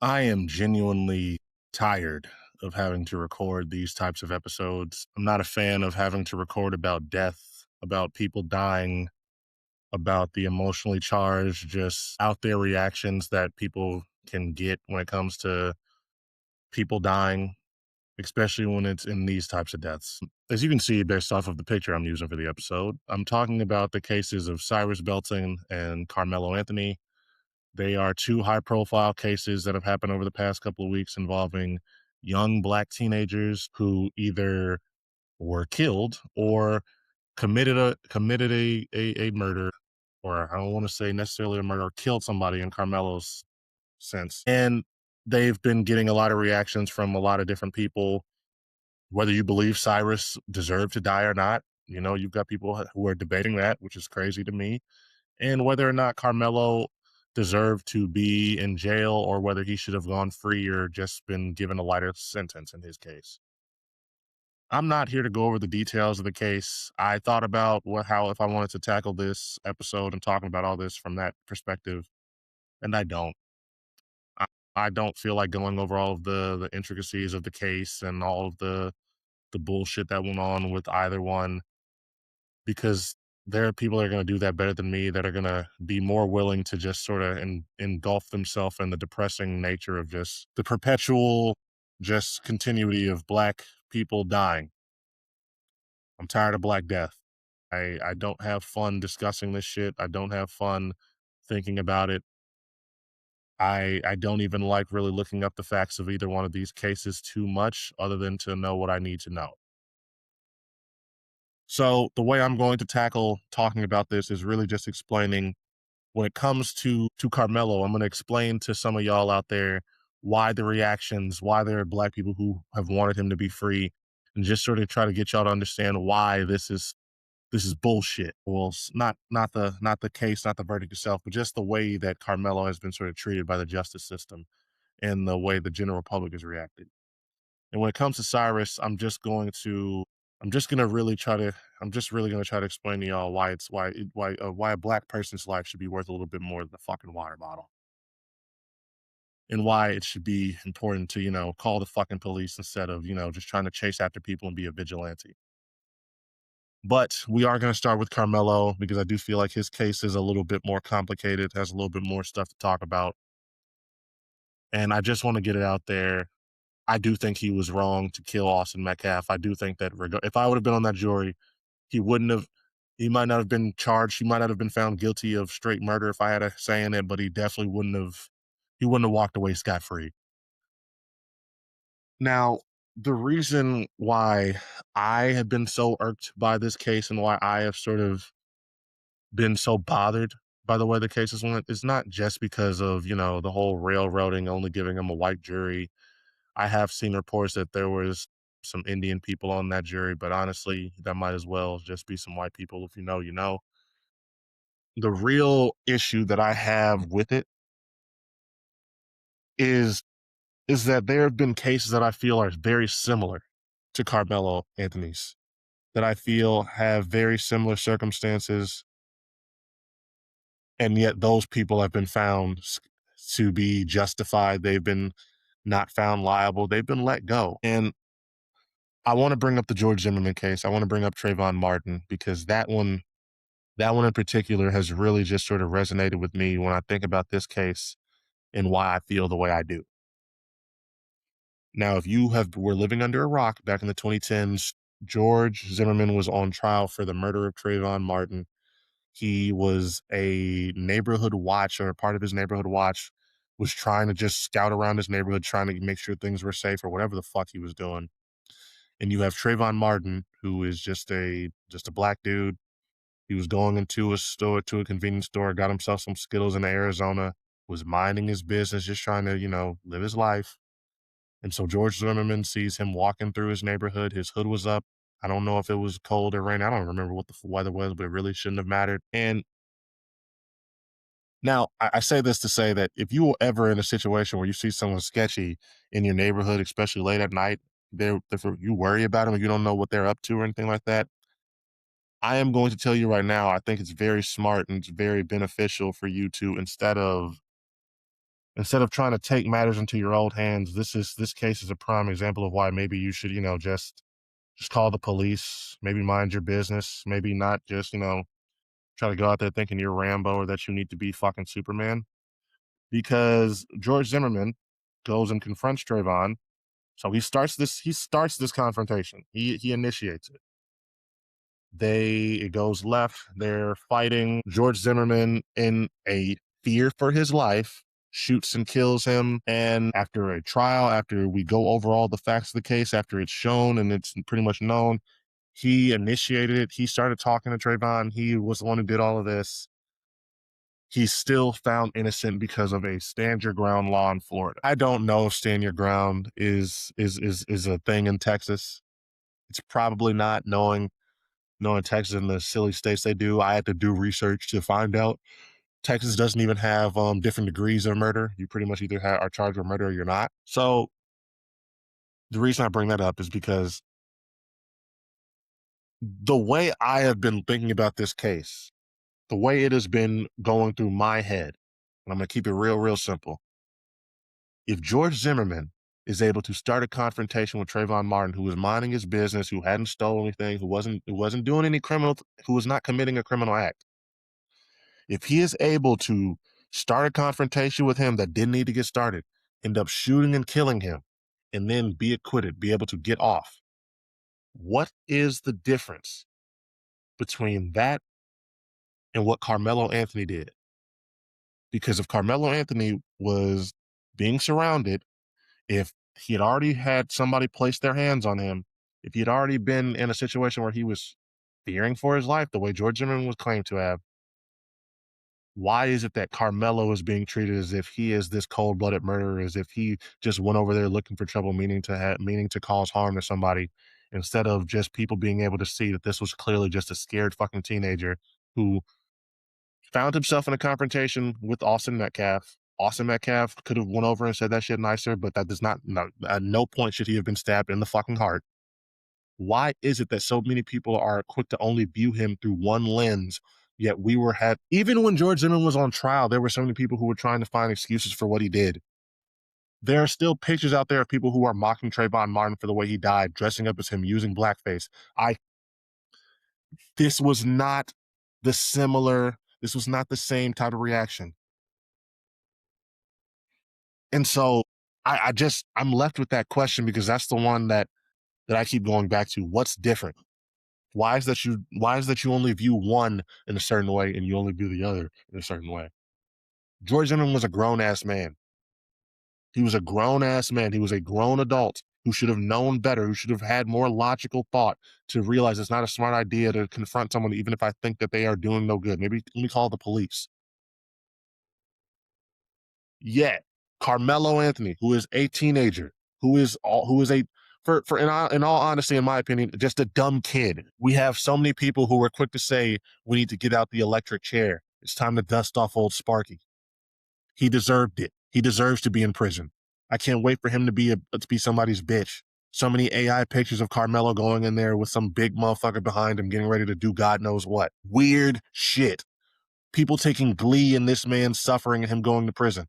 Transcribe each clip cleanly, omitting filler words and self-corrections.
I am genuinely tired of having to record these types of episodes. I'm not a fan of having to record about death, about people dying, about the emotionally charged, just out there reactions that people can get when it comes to people dying, especially when it's in these types of deaths. As you can see based off of the picture I'm using for the episode, I'm talking about the cases of Cyrus Belton and Karmelo Anthony. They are two high profile cases that have happened over the past couple of weeks involving young black teenagers who either were killed or committed a murder, or I don't want to say necessarily a murder, or killed somebody in Carmelo's sense. And they've been getting a lot of reactions from a lot of different people, whether you believe Cyrus deserved to die or not. You know, you've got people who are debating that, which is crazy to me, and whether or not Karmelo deserved to be in jail or whether he should have gone free or just been given a lighter sentence in his case. I'm not here to go over the details of the case. I thought about how if I wanted to tackle this episode and talking about all this from that perspective, and I don't. I, I don't feel like going over all of the intricacies of the case and all of the bullshit that went on with either one, because there are people that are going to do that better than me, that are going to be more willing to just sort of engulf themselves in the depressing nature of just the perpetual just continuity of black people dying. I'm tired of black death. I don't have fun discussing this shit. I don't have fun thinking about it. I don't even like really looking up the facts of either one of these cases too much, other than to know what I need to know. So the way I'm going to tackle talking about this is really just explaining, when it comes to Karmelo, I'm going to explain to some of y'all out there why the reactions, why there are black people who have wanted him to be free, and just sort of try to get y'all to understand why this is bullshit. Well, not the case, not the verdict itself, but just the way that Karmelo has been sort of treated by the justice system and the way the general public has reacted. And when it comes to Cyrus, I'm just gonna really try to I'm just really gonna try to explain to y'all why a black person's life should be worth a little bit more than a fucking water bottle, and why it should be important to call the fucking police instead of just trying to chase after people and be a vigilante. But we are going to start with Carmelo because I do feel like his case is a little bit more complicated, has a little bit more stuff to talk about, and I just want to get it out there. I do think he was wrong to kill Austin Metcalf. I do think that if I would have been on that jury, he wouldn't have. He might not have been charged. He might not have been found guilty of straight murder if I had a say in it, but he definitely wouldn't have. He wouldn't have walked away scot free. Now, the reason why I have been so irked by this case and why I have sort of been so bothered by the way the cases went is not just because of the whole railroading, only giving them a white jury. I have seen reports that there was some Indian people on that jury, but honestly, that might as well just be some white people. If you know, you know. The real issue that I have with it is is that there have been cases that I feel are very similar to Carmelo Anthony's, that I feel have very similar circumstances, and yet those people have been found to be justified. They've been not found liable. They've been let go. And I want to bring up the George Zimmerman case. I want to bring up Trayvon Martin because that one in particular has really just sort of resonated with me when I think about this case and why I feel the way I do. Now, if you were living under a rock back in the 2010s, George Zimmerman was on trial for the murder of Trayvon Martin. He was a neighborhood watch, or a part of his neighborhood watch was trying to just scout around his neighborhood, trying to make sure things were safe or whatever the fuck he was doing. And you have Trayvon Martin, who is just a black dude. He was going into a convenience store, got himself some Skittles in Arizona, was minding his business, just trying to, live his life. And so George Zimmerman sees him walking through his neighborhood. His hood was up. I don't know if it was cold or rain. I don't remember what the weather was, but it really shouldn't have mattered. And now, I say this to say that if you are ever in a situation where you see someone sketchy in your neighborhood, especially late at night, you worry about them and you don't know what they're up to or anything like that, I am going to tell you right now, I think it's very smart and it's very beneficial for you to, instead of trying to take matters into your own hands, this case is a prime example of why maybe you should, just call the police, maybe mind your business, maybe not just, try to go out there thinking you're Rambo or that you need to be fucking Superman. Because George Zimmerman goes and confronts Trayvon. So he starts this confrontation. He initiates it. It goes left. They're fighting. George Zimmerman, in a fear for his life, shoots and kills him. And after a trial, after we go over all the facts of the case, after it's shown and it's pretty much known, he initiated it. He started talking to Trayvon. He was the one who did all of this. He's still found innocent because of a stand your ground law in Florida. I don't know if stand your ground is a thing in Texas. It's probably not, knowing Texas and the silly states they do. I had to do research to find out. Texas doesn't even have different degrees of murder. You pretty much either are charged with murder or you're not. So the reason I bring that up is because the way I have been thinking about this case, the way it has been going through my head, and I'm going to keep it real, real simple. If George Zimmerman is able to start a confrontation with Trayvon Martin, who was minding his business, who hadn't stolen anything, who wasn't doing any criminal, who was not committing a criminal act, if he is able to start a confrontation with him that didn't need to get started, end up shooting and killing him, and then be acquitted, be able to get off, what is the difference between that and what Karmelo Anthony did? Because if Karmelo Anthony was being surrounded, if he had already had somebody place their hands on him, if he had already been in a situation where he was fearing for his life, the way George Zimmerman was claimed to have, why is it that Karmelo is being treated as if he is this cold-blooded murderer, as if he just went over there looking for trouble, meaning to cause harm to somebody, instead of just people being able to see that this was clearly just a scared fucking teenager who found himself in a confrontation with Austin Metcalf. Austin Metcalf could have went over and said that shit nicer, but that does not, no, at no point should he have been stabbed in the fucking heart. Why is it that so many people are quick to only view him through one lens? Yet even when George Zimmerman was on trial, there were so many people who were trying to find excuses for what he did. There are still pictures out there of people who are mocking Trayvon Martin for the way he died, dressing up as him, using blackface. This was not this was not the same type of reaction. And so I'm left with that question because that's the one that I keep going back to. What's different? Why is that you only view one in a certain way and you only view the other in a certain way? George Zimmerman was a grown ass man. He was a grown ass man. He was a grown adult who should have known better, who should have had more logical thought to realize it's not a smart idea to confront someone, even if I think that they are doing no good. Maybe let me call the police. Yet, Karmelo Anthony, who is a teenager, who is a in all honesty, in my opinion, just a dumb kid. We have so many people who are quick to say we need to get out the electric chair. It's time to dust off old Sparky. He deserved it. He deserves to be in prison. I can't wait for him to be somebody's bitch. So many AI pictures of Karmelo going in there with some big motherfucker behind him getting ready to do God knows what. Weird shit. People taking glee in this man's suffering and him going to prison.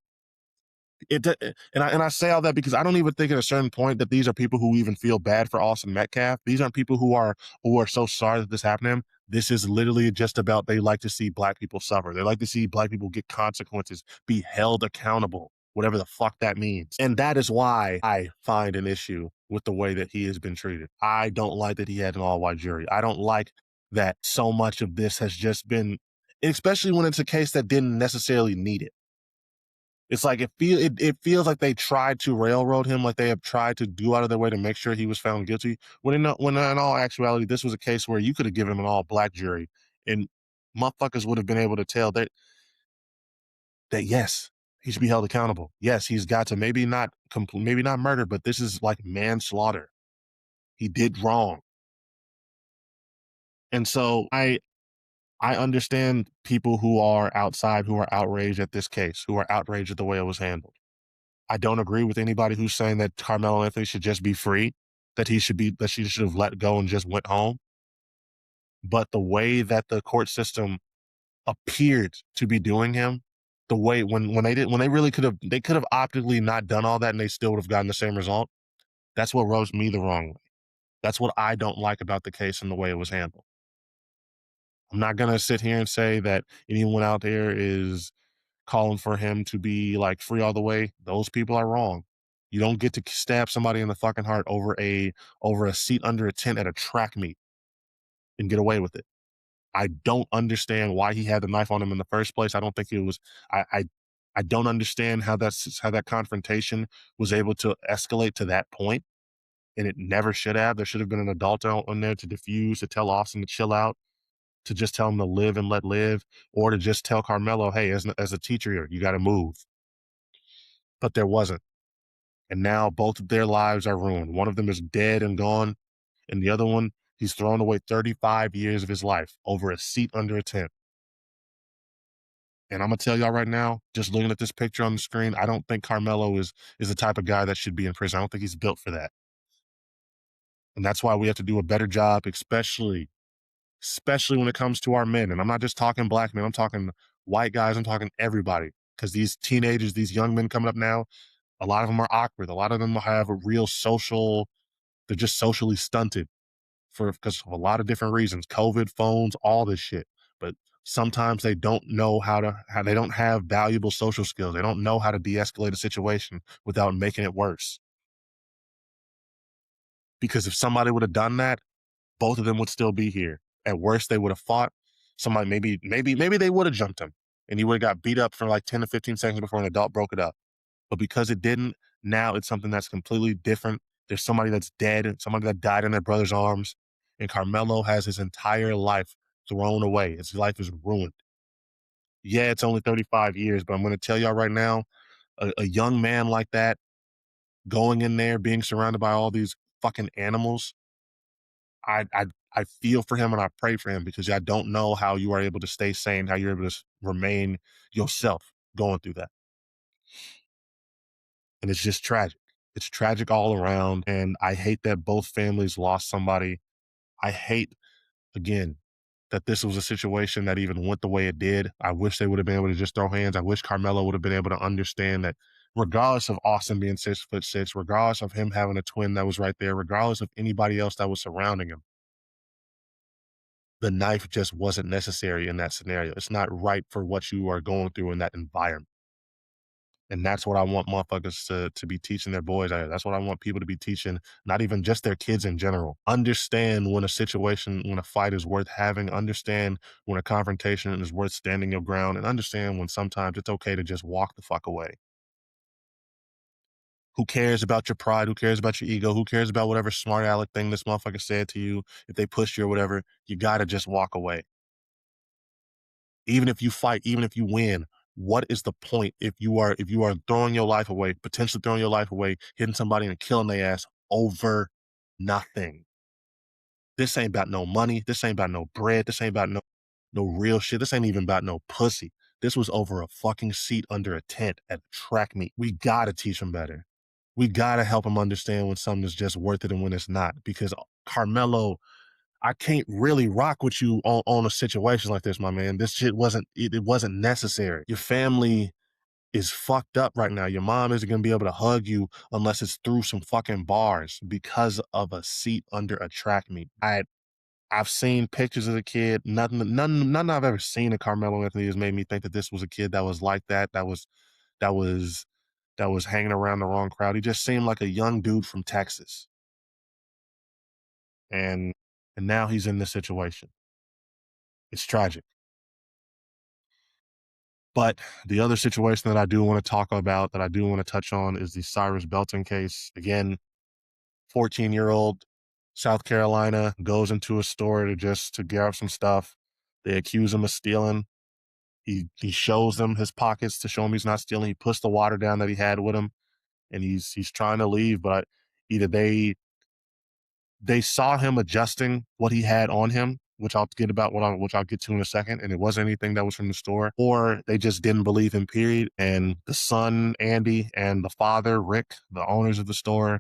I say all that because I don't even think at a certain point that these are people who even feel bad for Austin Metcalf. These aren't people who are so sorry that this happened to him. This is literally just about they like to see black people suffer. They like to see black people get consequences, be held accountable, whatever the fuck that means. And that is why I find an issue with the way that he has been treated. I don't like that he had an all-white jury. I don't like that so much of this has just been, especially when it's a case that didn't necessarily need it. It's like it feels like they tried to railroad him, like they have tried to do out of their way to make sure he was found guilty. When in all actuality, this was a case where you could have given him an all black jury, and motherfuckers would have been able to tell that yes, he should be held accountable. Yes, he's got to maybe not murder, but this is like manslaughter. He did wrong, and so I understand people who are outside who are outraged at this case, who are outraged at the way it was handled. I don't agree with anybody who's saying that Karmelo Anthony should just be free, that she should have let go and just went home. But the way that the court system appeared to be doing him The way when they really could have optically not done all that and they still would have gotten the same result. That's what rubs me the wrong way. That's what I don't like about the case and the way it was handled. I'm not gonna sit here and say that anyone out there is calling for him to be like free all the way. Those people are wrong. You don't get to stab somebody in the fucking heart over a seat under a tent at a track meet and get away with it. I don't understand why he had the knife on him in the first place. I don't think it was. I don't understand how that confrontation was able to escalate to that point, and it never should have. There should have been an adult on there to diffuse, to tell Austin to chill out, to just tell him to live and let live, or to just tell Karmelo, hey, as a teacher here, you got to move. But there wasn't, and now both of their lives are ruined. One of them is dead and gone, and the other one, he's thrown away 35 years of his life over a seat under a tent. And I'm gonna tell y'all right now, just looking at this picture on the screen, I don't think Karmelo is the type of guy that should be in prison. I don't think he's built for that. And that's why we have to do a better job, especially when it comes to our men. And I'm not just talking black men, I'm talking white guys, I'm talking everybody. Because these teenagers, these young men coming up now, a lot of them are awkward. A lot of them have a real they're just socially stunted because of a lot of different reasons, COVID, phones, all this shit. But sometimes they don't know how they don't have valuable social skills. They don't know how to de-escalate a situation without making it worse. Because if somebody would have done that, both of them would still be here. At worst, they would have fought. Somebody maybe they would have jumped him and he would have got beat up for like 10 to 15 seconds before an adult broke it up. But because it didn't, now it's something that's completely different. There's somebody that's dead, somebody that died in their brother's arms, and Karmelo has his entire life thrown away. His life is ruined. Yeah, it's only 35 years, but I'm going to tell y'all right now, a young man like that going in there, being surrounded by all these fucking animals, I I I feel for him and I pray for him because I don't know how you are able to stay sane, how you're able to remain yourself going through that. And it's just tragic. It's tragic all around. And I hate that both families lost somebody. I hate, again, that this was a situation that even went the way it did. I wish they would have been able to just throw hands. I wish Karmelo would have been able to understand that regardless of Austin being 6'6", regardless of him having a twin that was right there, regardless of anybody else that was surrounding him, the knife just wasn't necessary in that scenario. It's not right for what you are going through in that environment. And that's what I want motherfuckers to be teaching their boys. That's what I want people to be teaching, not even just their kids in general. Understand when when a fight is worth having, understand when a confrontation is worth standing your ground, and understand when sometimes it's okay to just walk the fuck away. Who cares about your pride? Who cares about your ego? Who cares about whatever smart aleck thing this motherfucker said to you? If they pushed you or whatever, you gotta just walk away. Even if you fight, even if you win, what is the point if you are throwing your life away, potentially throwing your life away, hitting somebody and killing their ass over nothing? This ain't about no money. This ain't about no bread. This ain't about no real shit. This ain't even about no pussy. This was over a fucking seat under a tent at a track meet. We gotta teach them better. We gotta help them understand when something is just worth it and when it's not. Because Karmelo, I can't really rock with you on a situation like this, my man. This shit it wasn't necessary. Your family is fucked up right now. Your mom isn't gonna be able to hug you unless it's through some fucking bars because of a seat under a track meet. I've seen pictures of the kid. None I've ever seen of Karmelo Anthony has made me think that this was a kid that was like that. That was that was hanging around the wrong crowd. He just seemed like a young dude from Texas. And now he's in this situation. It's tragic. But the other situation that I do want to talk about, that I do want to touch on, is the Cyrus Belton case. Again, 14-year-old, South Carolina, goes into a store to grab some stuff. They accuse him of stealing. He shows them his pockets to show him he's not stealing. He puts the water down that he had with him, and he's trying to leave, but either they saw him adjusting what he had on him, which which I'll get to in a second, and it wasn't anything that was from the store, or they just didn't believe him, period. And the son, Andy, and the father, Rick, the owners of the store,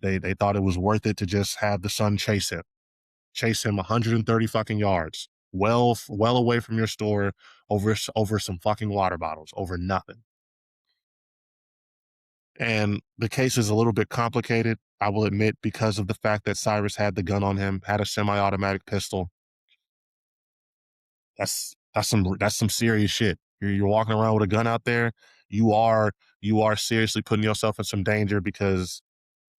they thought it was worth it to just have the son chase him 130 fucking yards. well away from your store over some fucking water bottles, over nothing. And the case is a little bit complicated, I will admit, because of the fact that Cyrus had the gun on him, had a semi-automatic pistol. That's some serious shit. You're walking around with a gun out there. You are you are seriously putting yourself in some danger because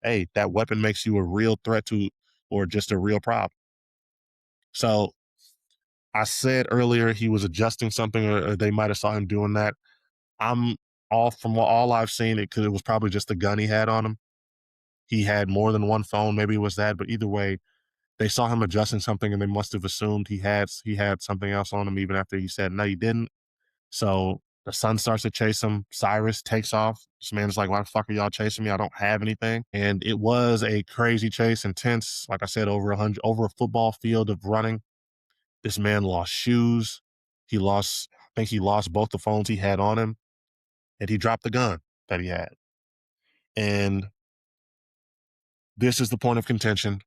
hey, that weapon makes you a real threat to or just a real problem. So I said earlier he was adjusting something, or they might have saw him doing that. I'm from all I've seen, it was probably just the gun he had on him. He had more than one phone, maybe it was that, but either way, they saw him adjusting something and they must have assumed he had something else on him even after he said no, he didn't. So the son starts to chase him. Cyrus takes off. This man's like, why the fuck are y'all chasing me? I don't have anything. And it was a crazy chase, intense. Like I said, over a football field of running. This man lost shoes. I think he lost both the phones he had on him, and he dropped the gun that he had. And this is the point of contention.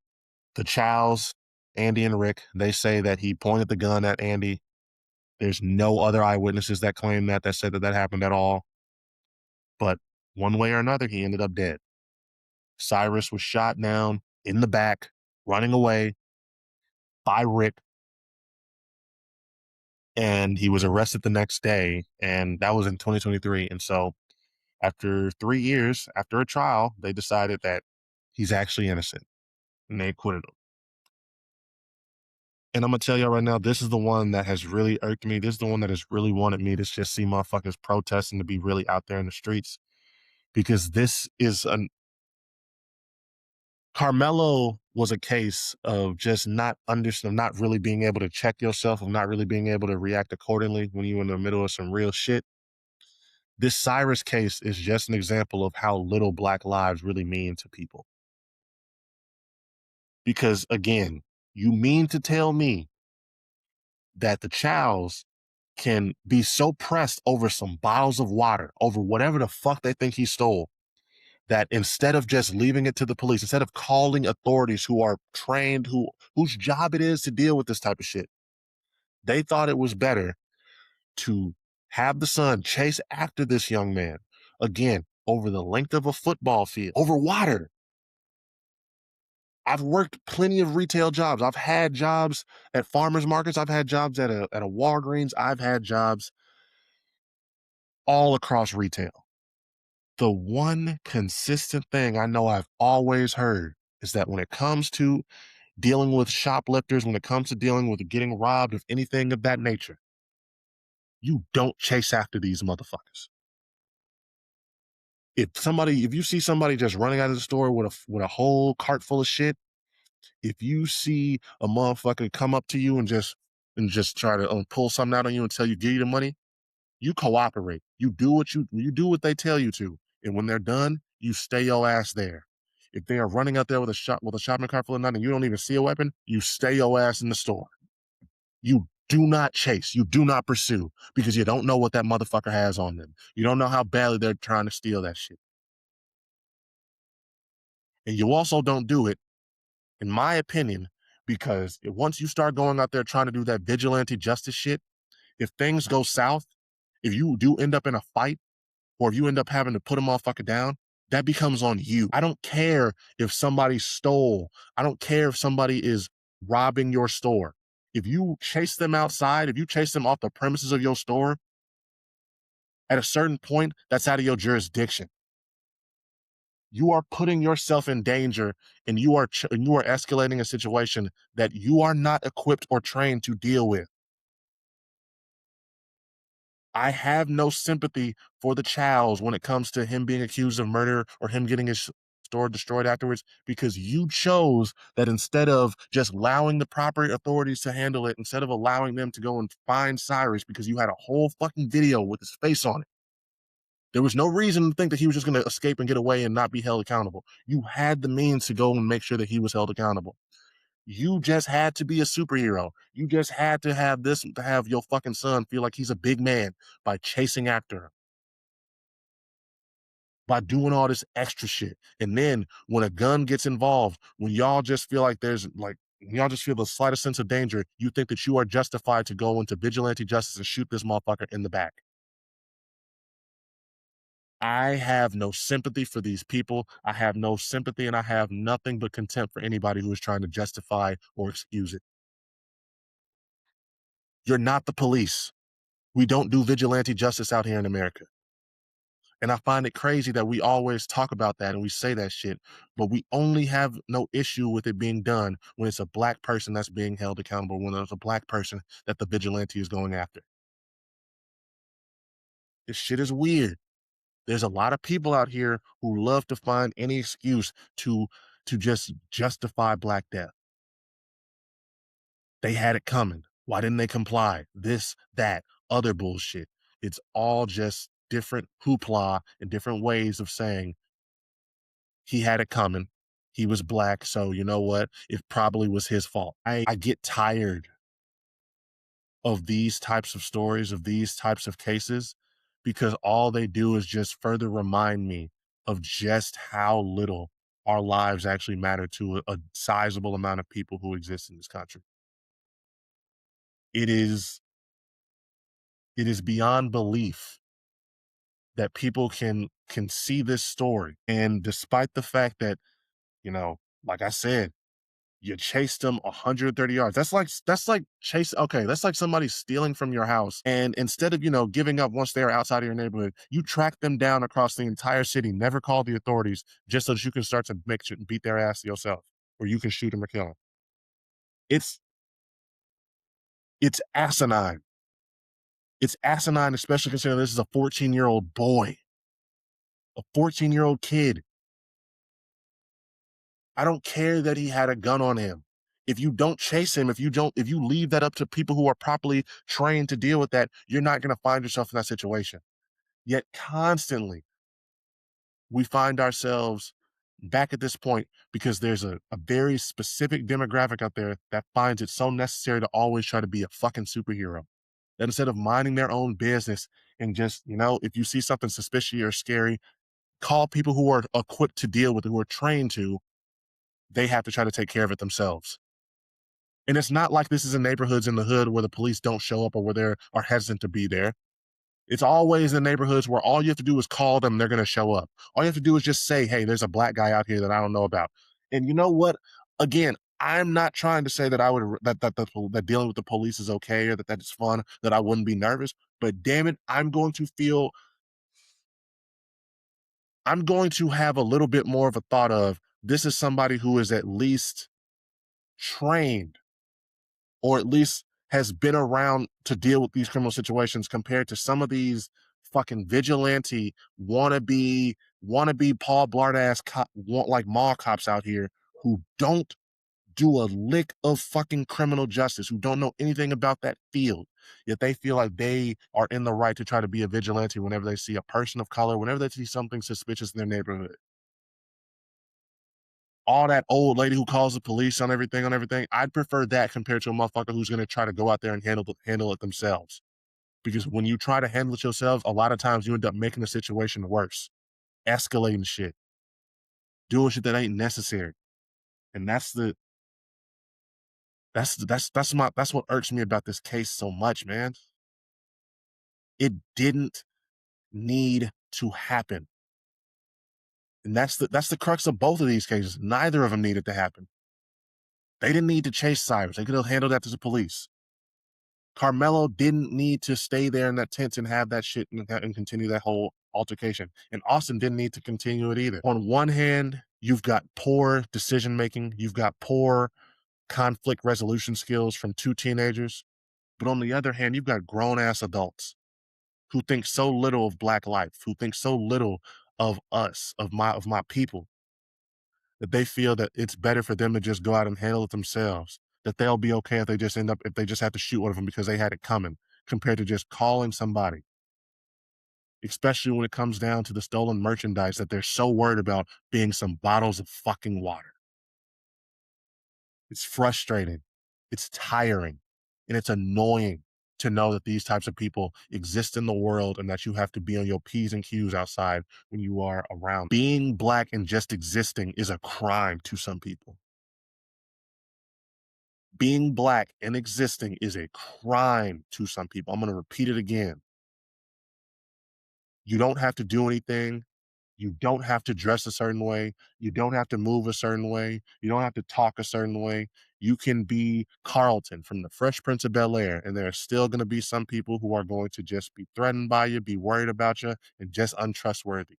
The Chows, Andy and Rick, they say that he pointed the gun at Andy. There's no other eyewitnesses that claim that said that happened at all. But one way or another, he ended up dead. Cyrus was shot down in the back, running away by Rick, and he was arrested the next day. And that was in 2023. And so after 3 years, after a trial, they decided that he's actually innocent and they acquitted him. And I'm going to tell you right now, this is the one that has really irked me. This is the one that has really wanted me to just see motherfuckers protesting, to be really out there in the streets, because this is Karmelo was a case of just not really being able to check yourself, of not really being able to react accordingly when you're in the middle of some real shit. This Cyrus case is just an example of how little Black lives really mean to people. Because again, you mean to tell me that the Chows can be so pressed over some bottles of water, over whatever the fuck they think he stole, that instead of just leaving it to the police, instead of calling authorities who are trained, whose job it is to deal with this type of shit, they thought it was better to have the son chase after this young man, again, over the length of a football field, over water. I've worked plenty of retail jobs. I've had jobs at farmers markets. I've had jobs at a Walgreens. I've had jobs all across retail. The one consistent thing I know I've always heard is that when it comes to dealing with shoplifters, when it comes to dealing with getting robbed of anything of that nature, you don't chase after these motherfuckers. If you see somebody just running out of the store with a whole cart full of shit, if you see a motherfucker come up to you and just try to pull something out on you and tell you give you the money, you cooperate. You do what they tell you to, and when they're done, you stay your ass there. If they are running out there with a shopping cart full of nothing, and you don't even see a weapon, you stay your ass in the store. You do not chase. You do not pursue, because you don't know what that motherfucker has on them. You don't know how badly they're trying to steal that shit. And you also don't do it, in my opinion, because once you start going out there trying to do that vigilante justice shit, if things go south, if you do end up in a fight, or if you end up having to put a motherfucker down, that becomes on you. I don't care if somebody stole. I don't care if somebody is robbing your store. If you chase them outside, if you chase them off the premises of your store, at a certain point, that's out of your jurisdiction. You are putting yourself in danger, and you are escalating a situation that you are not equipped or trained to deal with. I have no sympathy for the Chows when it comes to him being accused of murder or him getting his store destroyed afterwards, because you chose that instead of just allowing the proper authorities to handle it, instead of allowing them to go and find Cyrus, because you had a whole fucking video with his face on it. There was no reason to think that he was just going to escape and get away and not be held accountable. You had the means to go and make sure that he was held accountable. You just had to be a superhero. You just had to have your fucking son feel like he's a big man by chasing after him, by doing all this extra shit. And then when a gun gets involved, when y'all just feel like there's like Y'all just feel the slightest sense of danger, you think that you are justified to go into vigilante justice and shoot this motherfucker in the back. I have no sympathy for these people. I have no sympathy and I have nothing but contempt for anybody who is trying to justify or excuse it. You're not the police. We don't do vigilante justice out here in America. And I find it crazy that we always talk about that and we say that shit, but we only have no issue with it being done when it's a black person that's being held accountable, when it's a black person that the vigilante is going after. This shit is weird. There's a lot of people out here who love to find any excuse to just justify Black death. They had it coming. Why didn't they comply? This, that, other bullshit. It's all just different hoopla and different ways of saying he had it coming. He was Black, so you know what? It probably was his fault. I get tired of these types of stories, of these types of cases, because all they do is just further remind me of just how little our lives actually matter to a sizable amount of people who exist in this country. It is it is beyond belief that people can see this story. And despite the fact that, like I said, you chased them 130 yards. That's like chase. Okay, that's like somebody stealing from your house, and instead of giving up once they are outside of your neighborhood, you track them down across the entire city. Never call the authorities, just so that you can start to make shit and beat their ass yourself, or you can shoot them or kill them. It's it's asinine. It's asinine, especially considering this is a 14-year-old boy, a 14-year-old kid. I don't care that he had a gun on him. If you don't chase him, if you leave that up to people who are properly trained to deal with that, you're not going to find yourself in that situation. Yet constantly we find ourselves back at this point because there's a very specific demographic out there that finds it so necessary to always try to be a fucking superhero. That instead of minding their own business and just, if you see something suspicious or scary, call people who are equipped to deal with it, who are trained to, they have to try to take care of it themselves. And it's not like this is in neighborhoods in the hood where the police don't show up or where they are hesitant to be there. It's always in neighborhoods where all you have to do is call them, they're going to show up. All you have to do is just say, hey, there's a Black guy out here that I don't know about. And you know what? Again, I'm not trying to say that I would that dealing with the police is okay or that is fun, that I wouldn't be nervous. But damn it, I'm going to have a little bit more of a thought of this is somebody who is at least trained or at least has been around to deal with these criminal situations compared to some of these fucking vigilante wannabe Paul Blart ass like mall cops out here who don't do a lick of fucking criminal justice, who don't know anything about that field, yet they feel like they are in the right to try to be a vigilante whenever they see a person of color, whenever they see something suspicious in their neighborhood. All that old lady who calls the police on everything, I'd prefer that compared to a motherfucker who's going to try to go out there and handle it themselves. Because when you try to handle it yourself, a lot of times you end up making the situation worse, escalating shit, doing shit that ain't necessary. And that's what irks me about this case so much, man. It didn't need to happen. And that's the crux of both of these cases. Neither of them needed to happen. They didn't need to chase Cyrus. They could have handled that to the police. Karmelo didn't need to stay there in that tent and have that shit and continue that whole altercation. And Austin didn't need to continue it either. On one hand, you've got poor decision making, you've got poor conflict resolution skills from two teenagers. But on the other hand, you've got grown ass adults who think so little of Black life, who think so little of us, of my people, that they feel that it's better for them to just go out and handle it themselves, that they'll be okay if they just have to shoot one of them because they had it coming, compared to just calling somebody, especially when it comes down to the stolen merchandise that they're so worried about being some bottles of fucking water. It's frustrating, it's tiring, and it's annoying to know that these types of people exist in the world and that you have to be on your P's and Q's outside when you are around. Being Black and just existing is a crime to some people. Being black and existing is a crime to some people. I'm going to repeat it again. You don't have to do anything. You don't have to dress a certain way. You don't have to move a certain way. You don't have to talk a certain way. You can be Carlton from the Fresh Prince of Bel-Air, and there are still going to be some people who are going to just be threatened by you, be worried about you, and just untrustworthy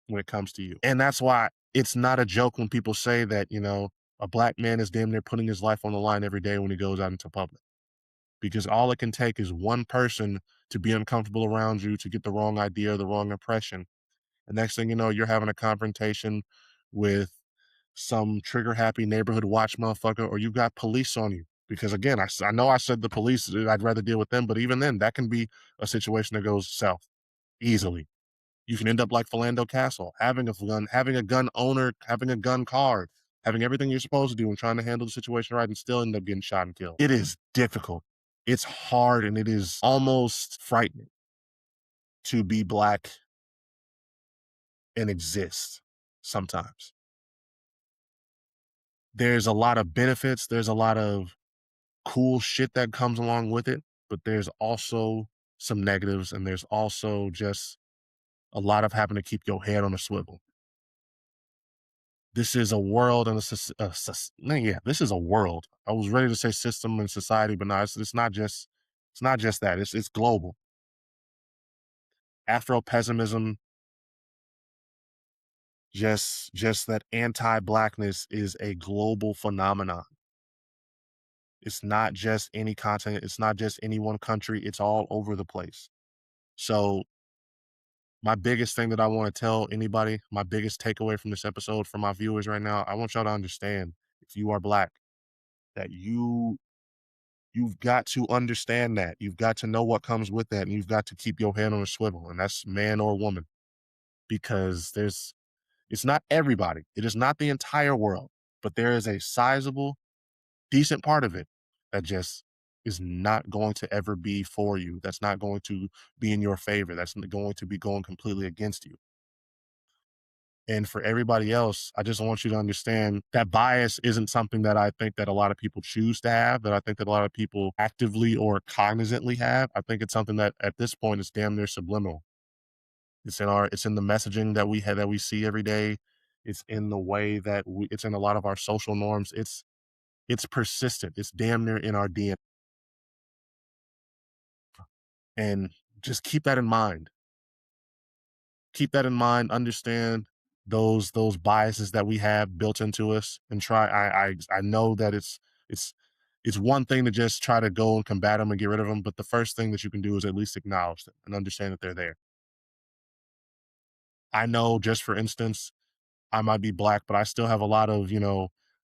when it comes to you. And that's why it's not a joke when people say that, a black man is damn near putting his life on the line every day when he goes out into public. Because all it can take is one person to be uncomfortable around you, to get the wrong idea, the wrong impression. And next thing you know, you're having a confrontation with some trigger happy neighborhood watch motherfucker, or you've got police on you. Because again, I know I said the police, I'd rather deal with them, but even then, that can be a situation that goes south easily. You can end up like Philando Castle, having a gun owner, having a gun card, having everything you're supposed to do and trying to handle the situation right and still end up getting shot and killed. It is difficult. It's hard and it is almost frightening to be black and exist sometimes. There's a lot of benefits, there's a lot of cool shit that comes along with it, but there's also some negatives and there's also just a lot of having to keep your head on a swivel. This is a world and this is a world. I was ready to say system and society, but no, it's not just that. It's global. Afro pessimism, just that anti-blackness is a global phenomenon. It's not just any continent. It's not just any one country. It's all over the place. So my biggest thing that I want to tell anybody, my biggest takeaway from this episode for my viewers right now, I want y'all to understand, if you are black, that you've got to understand that. You've got to know what comes with that, and you've got to keep your head on a swivel, and that's man or woman, because it's not everybody. It is not the entire world, but there is a sizable, decent part of it that just is not going to ever be for you. That's not going to be in your favor. That's going to be going completely against you. And for everybody else, I just want you to understand that bias isn't something that I think that a lot of people choose to have, that I think that a lot of people actively or cognizantly have. I think it's something that at this point is damn near subliminal. It's in the messaging that we have, that we see every day. It's in the way that it's in a lot of our social norms. It's persistent. It's damn near in our DNA. And just keep that in mind. Keep that in mind. Understand those biases that we have built into us, and try. I know that it's it's one thing to just try to go and combat them and get rid of them, but the first thing that you can do is at least acknowledge them and understand that they're there. I know, just for instance, I might be black, but I still have a lot of,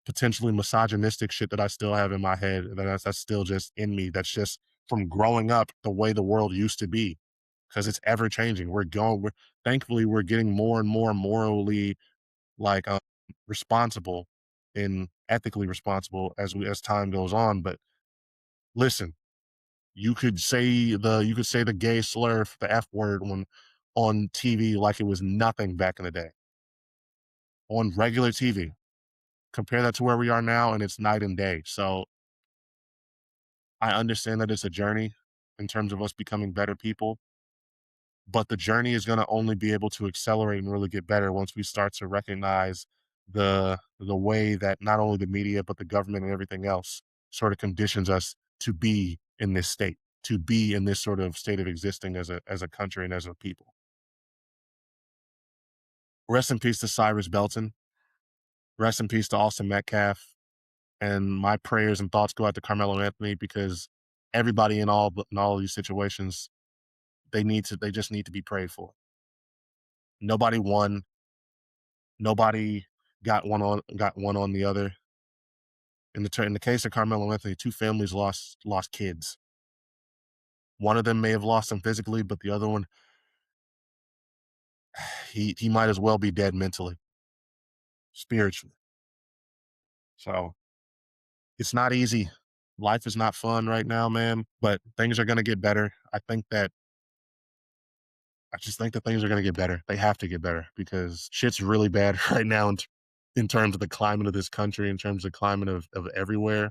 potentially misogynistic shit that I still have in my head. That's still just in me. That's just from growing up the way the world used to be, because it's ever changing. Thankfully, we're getting more and more morally, like, responsible and ethically responsible as time goes on. But listen, you could say the gay slur, the F word, on TV like it was nothing back in the day, on regular TV. Compare that to where we are now, and it's night and day. So I understand that it's a journey in terms of us becoming better people, but the journey is going to only be able to accelerate and really get better once we start to recognize the way that not only the media but the government and everything else sort of conditions us to be in this state, to be in this sort of state of existing as a country and as a people. Rest in peace to Cyrus Belton. Rest in peace to Austin Metcalf. And my prayers and thoughts go out to Karmelo Anthony, because everybody in all of these situations, they just need to be prayed for. Nobody won. Nobody got one on the other. In the case of Karmelo Anthony, two families lost kids. One of them may have lost them physically, but the other one, he might as well be dead mentally, spiritually. So it's not easy. Life is not fun right now, man, but things are gonna get better. I just think that things are gonna get better. They have to get better, because shit's really bad right now in terms of the climate of this country, in terms of the climate of everywhere.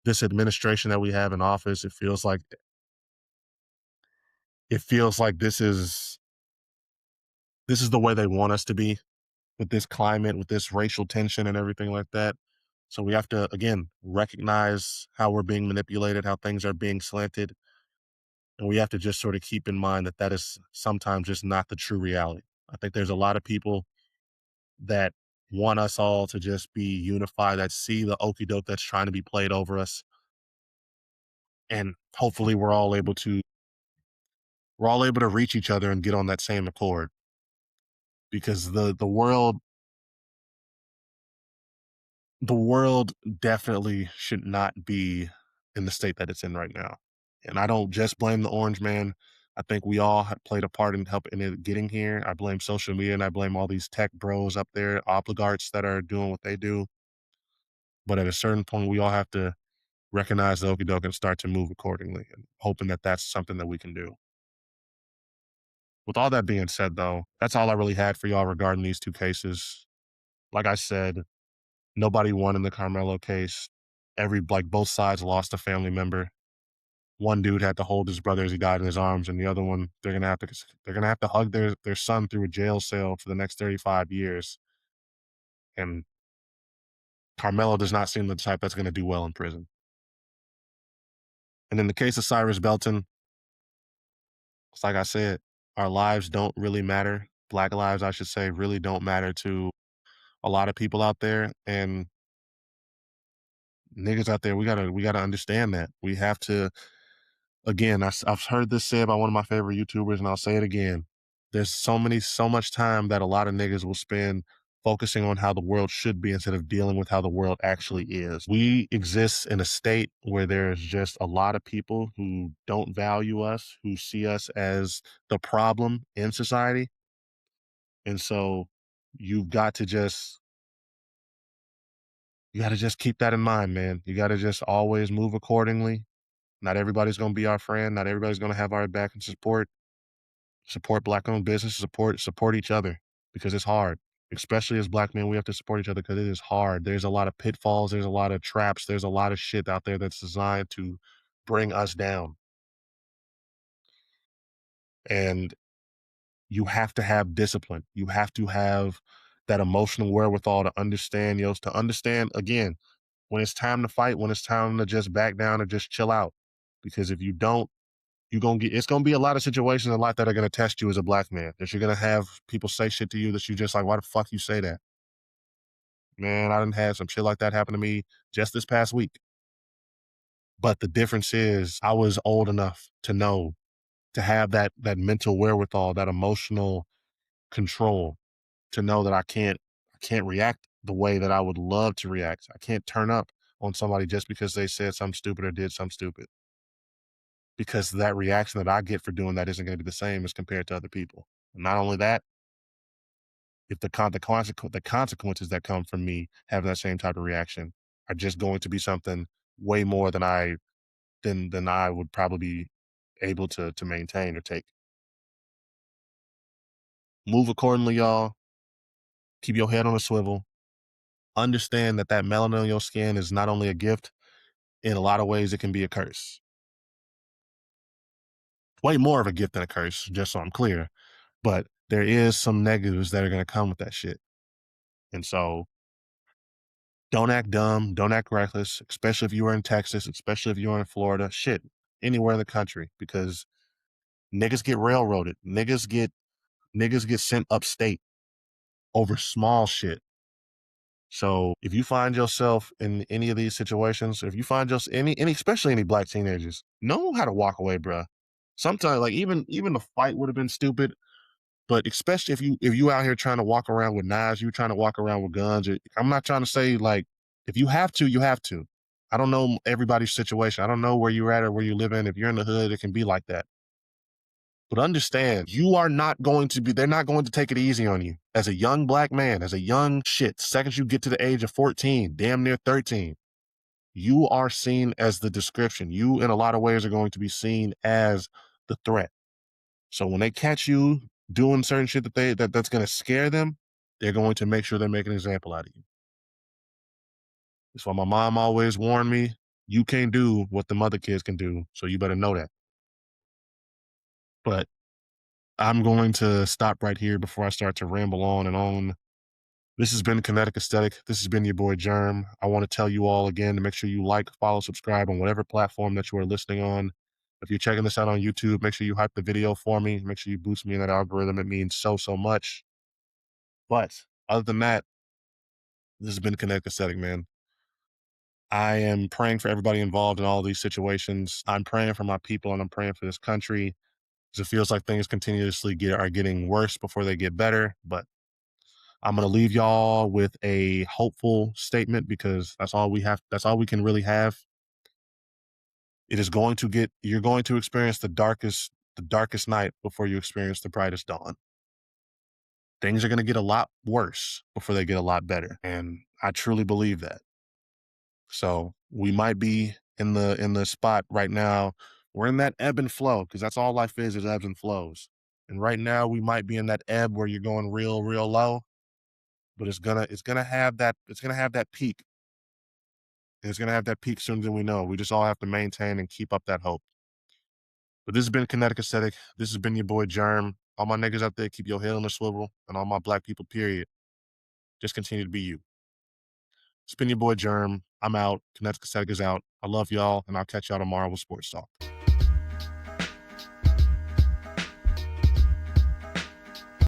This administration that we have in office, it feels like this is the way they want us to be with this climate, with this racial tension and everything like that. So we have to, again, recognize how we're being manipulated, how things are being slanted. And we have to just sort of keep in mind that that is sometimes just not the true reality. I think there's a lot of people that want us all to just be unified, that see the okey doke that's trying to be played over us. And hopefully we're all able to reach each other and get on that same accord, because the world definitely should not be in the state that it's in right now. And I don't just blame the orange man. I think we all played a part in helping it getting here. I blame social media and I blame all these tech bros up there, oligarchs that are doing what they do. But at a certain point, we all have to recognize the okie doke and start to move accordingly, and hoping that that's something that we can do. With all that being said, though, that's all I really had for y'all regarding these two cases. Like I said, nobody won in the Carmelo case. Both sides lost a family member. One dude had to hold his brother as he died in his arms, and the other one, they're gonna have to hug their son through a jail cell for the next 35 years. And Carmelo does not seem the type that's gonna do well in prison. And in the case of Cyrus Belton, it's like I said, our lives don't really matter. Black lives, I should say, really don't matter to a lot of people out there. And niggas out there, we gotta understand that. We have to, again, I've heard this said by one of my favorite YouTubers, and I'll say it again. There's so much time that a lot of niggas will spend focusing on how the world should be instead of dealing with how the world actually is. We exist in a state where there's just a lot of people who don't value us, who see us as the problem in society. And so you've got to just you got to just keep that in mind, man. You got to just always move accordingly. Not everybody's going to be our friend. Not everybody's going to have our back and support black owned business, support each other, because it's hard. Especially as black men, we have to support each other because it is hard. There's a lot of pitfalls, there's a lot of traps, there's a lot of shit out there that's designed to bring us down. And you have to have discipline. You have to have that emotional wherewithal to understand, to understand again when it's time to fight, when it's time to just back down or just chill out. Because if you don't, it's gonna be a lot of situations in life that are gonna test you as a black man. That you're gonna have people say shit to you that you just like, why the fuck you say that? Man, I didn't have some shit like that happen to me just this past week. But the difference is I was old enough to know, to have that mental wherewithal, that emotional control, to know that I can't react the way that I would love to react. I can't turn up on somebody just because they said something stupid or did something stupid. Because that reaction that I get for doing that isn't going to be the same as compared to other people. And not only that, if the consequences that come from me having that same type of reaction are just going to be something way more than I would probably be able to maintain or take. Move accordingly, y'all. Keep your head on a swivel. Understand that melanin on your skin is not only a gift, in a lot of ways it can be a curse. Way more of a gift than a curse, just so I'm clear. But there is some negatives that are going to come with that shit. And so don't act dumb, don't act reckless, especially if you are in Texas, especially if you're in Florida, shit, anywhere in the country, because niggas get railroaded. Niggas get sent upstate over small shit. So if you find yourself in any of these situations, if you find just especially any black teenagers, know how to walk away, bruh. Sometimes, like even the fight would have been stupid, but especially if you out here trying to walk around with knives, you trying to walk around with guns. I'm not trying to say like if you have to, you have to. I don't know everybody's situation. I don't know where you're at or where you live in. If you're in the hood, it can be like that. But understand, you are not going to be, they're not going to take it easy on you. As a young black man, as a young shit, second you get to the age of 14, damn near 13, you are seen as the description. You, in a lot of ways, are going to be seen as the threat. So when they catch you doing certain shit that's going to scare them, they're going to make sure they make an example out of you. That's why my mom always warned me, you can't do what the other kids can do, so you better know that. But I'm going to stop right here before I start to ramble on and on. This has been Kinetic Aesthetic. This has been your boy Germ. I want to tell you all again to make sure you like, follow, subscribe on whatever platform that you are listening on. If you're checking this out on YouTube, make sure you hype the video for me. Make sure you boost me in that algorithm. It means so, so much. But other than that, this has been Kinetic Aesthetic, man. I am praying for everybody involved in all these situations. I'm praying for my people and I'm praying for this country because it feels like things continuously are getting worse before they get better. But I'm going to leave y'all with a hopeful statement because that's all we have. That's all we can really have. It is going to get, you're going to experience the darkest night before you experience the brightest dawn. Things are going to get a lot worse before they get a lot better. And I truly believe that. So we might be in the spot right now. We're in that ebb and flow because that's all life is ebbs and flows. And right now we might be in that ebb where you're going real, real low, but it's gonna have that peak. And it's gonna have that peak sooner than we know. We just all have to maintain and keep up that hope. But this has been Kinetic Aesthetic. This has been your boy Germ. All my niggas out there, keep your head on the swivel, and all my black people, period, just continue to be you. It's been your boy Germ. I'm out. Kinetic Aesthetic is out. I love y'all, and I'll catch y'all tomorrow with Sports Talk.